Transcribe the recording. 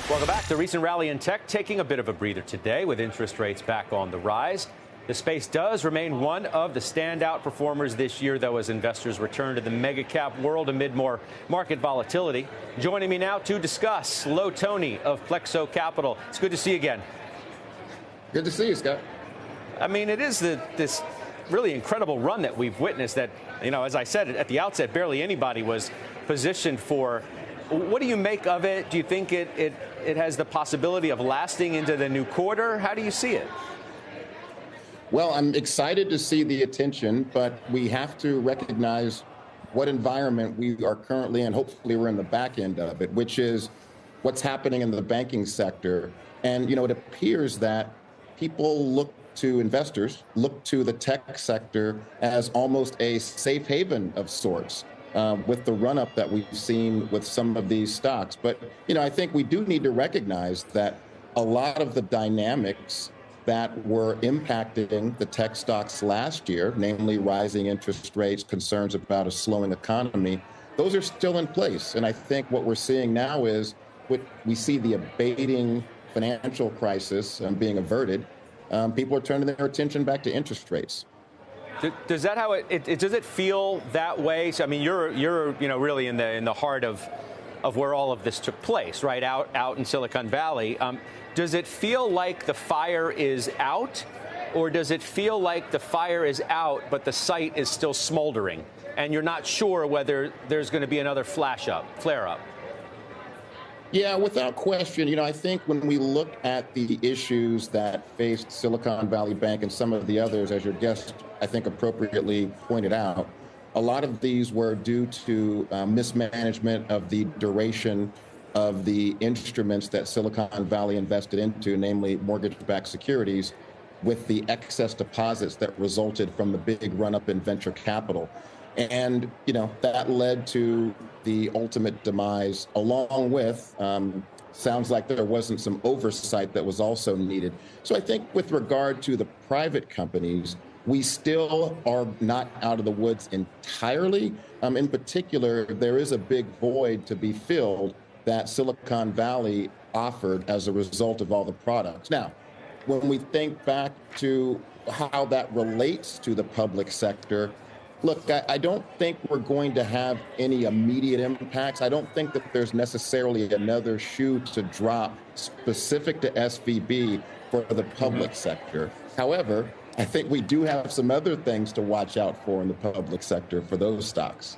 Welcome back. The recent rally in tech taking a bit of a breather today with interest rates back on the rise. The space does remain one of the standout performers this year, though, as investors return to the mega cap world amid more market volatility. Joining me now to discuss, Toney of Plexo Capital. It's good to see you again. Good to see you, Scott. I mean, it is this really incredible run that we've witnessed that, as I said at the outset, barely anybody was positioned for. What do you make of it? Do you think it has the possibility of lasting into the new quarter? How do you see it? Well, I'm excited to see the attention, but we have to recognize what environment we are currently in. Hopefully we're in the back end of it, which is what's happening in the banking sector. And, it appears that investors look to the tech sector as almost a safe haven of sorts. With the run-up that we've seen with some of these stocks. But, I think we do need to recognize that a lot of the dynamics that were impacting the tech stocks last year, namely rising interest rates, concerns about a slowing economy, those are still in place. And I think what we're seeing now is we see the abating financial crisis being averted. People are turning their attention back to interest rates. Does that does it feel that way? So, I mean, you're really in the heart of where all of this took place, right? Out in Silicon Valley. Does it feel like the fire is out, or does it feel like the fire is out, but the site is still smoldering, and you're not sure whether there's going to be another flare up? Yeah, without question. I think when we look at the issues that faced Silicon Valley Bank and some of the others, as your guest, I think, appropriately pointed out, a lot of these were due to mismanagement of the duration of the instruments that Silicon Valley invested into, namely mortgage-backed securities, with the excess deposits that resulted from the big run-up in venture capital. And, that led to the ultimate demise, along with, sounds like there wasn't some oversight that was also needed. So I think with regard to the private companies, we still are not out of the woods entirely. In particular, there is a big void to be filled that Silicon Valley offered as a result of all the products. Now, when we think back to how that relates to the public sector, look, I don't think we're going to have any immediate impacts. I don't think that there's necessarily another shoe to drop specific to SVB for the public sector. However, I think we do have some other things to watch out for in the public sector for those stocks.